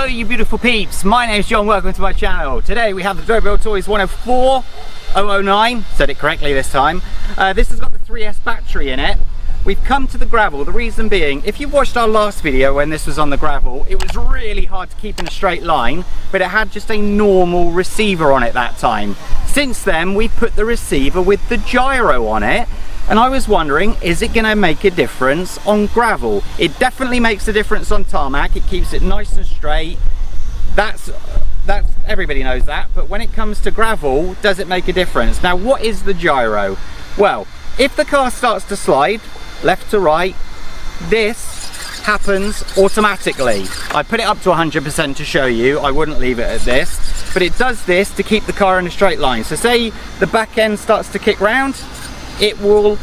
Hello you beautiful peeps, my name's John, welcome to my channel. Today we have the Dirt Build Toys 104009, said it correctly this time. This has got the 3S battery in it. We've come to the gravel, the reason being, if you watched our last video when this was on the gravel, it was really hard to keep in a straight line, but it had just a normal receiver on it that time. Since then we've put the receiver with the gyro on it, and I was wondering, is it going to make a difference on gravel? It definitely makes a difference on tarmac. It keeps it nice and straight. That's everybody knows that, but when it comes to gravel, does it make a difference? Now, what is the gyro? Well, if the car starts to slide left to right, this happens automatically. I put it up to 100% to show you. I wouldn't leave it at this, but it does this to keep the car in a straight line. So say the back end starts to kick round, it will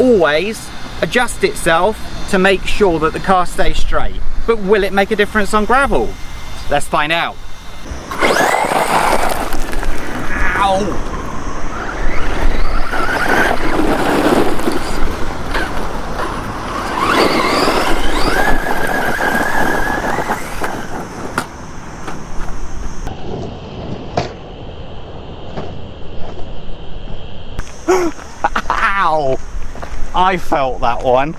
always adjust itself to make sure that the car stays straight. But will it make a difference on gravel? Let's find out. Ow! Ow! I felt that one.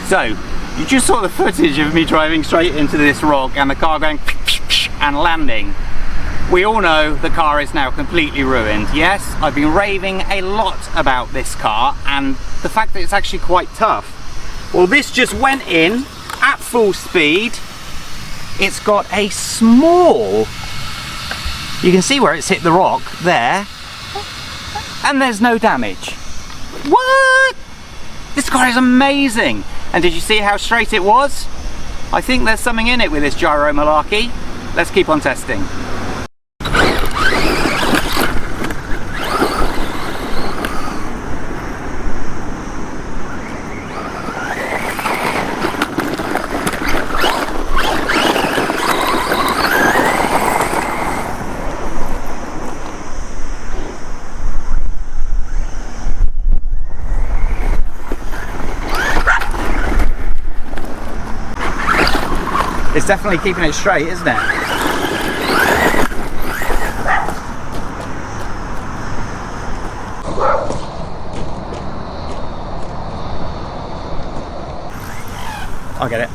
So, you just saw the footage of me driving straight into this rock and the car going and landing. We all know the car is now completely ruined. Yes, I've been raving a lot about this car and the fact that it's actually quite tough. Well, this just went in at full speed. It's got a small, you can see where it's hit the rock there, and there's no damage. What? This car is amazing. And did you see how straight it was? I think there's something in it with this gyro malarkey. Let's keep on testing. It's definitely keeping it straight, isn't it? I'll get it.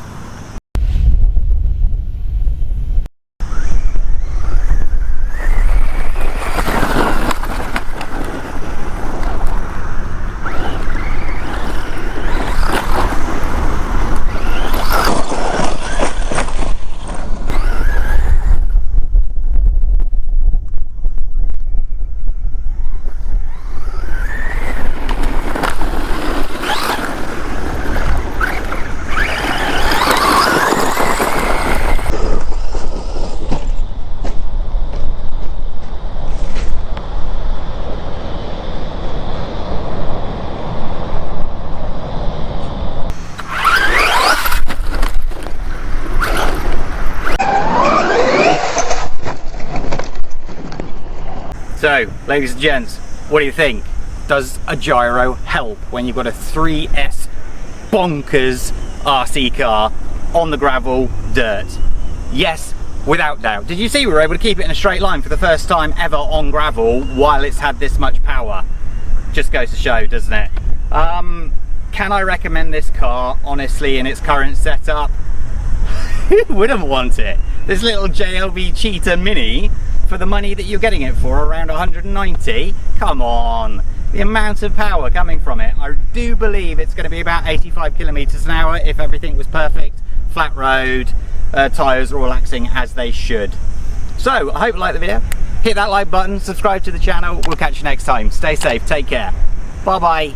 So, ladies and gents, what do you think? Does a gyro help when you've got a 3S bonkers RC car on the gravel dirt? Yes, without doubt. Did you see we were able to keep it in a straight line for the first time ever on gravel while it's had this much power? Just goes to show, doesn't it? Can I recommend this car, honestly, in its current setup? Who wouldn't want it? This little JLB Cheetah Mini, for the money that you're getting it for, around 190, come on, the amount of power coming from it. I do believe it's going to be about 85 kilometers an hour if everything was perfect, flat road, tyres are all acting as they should. So I hope you liked the video. Hit that like button, subscribe to the channel. We'll catch you next time. Stay safe, take care, bye bye.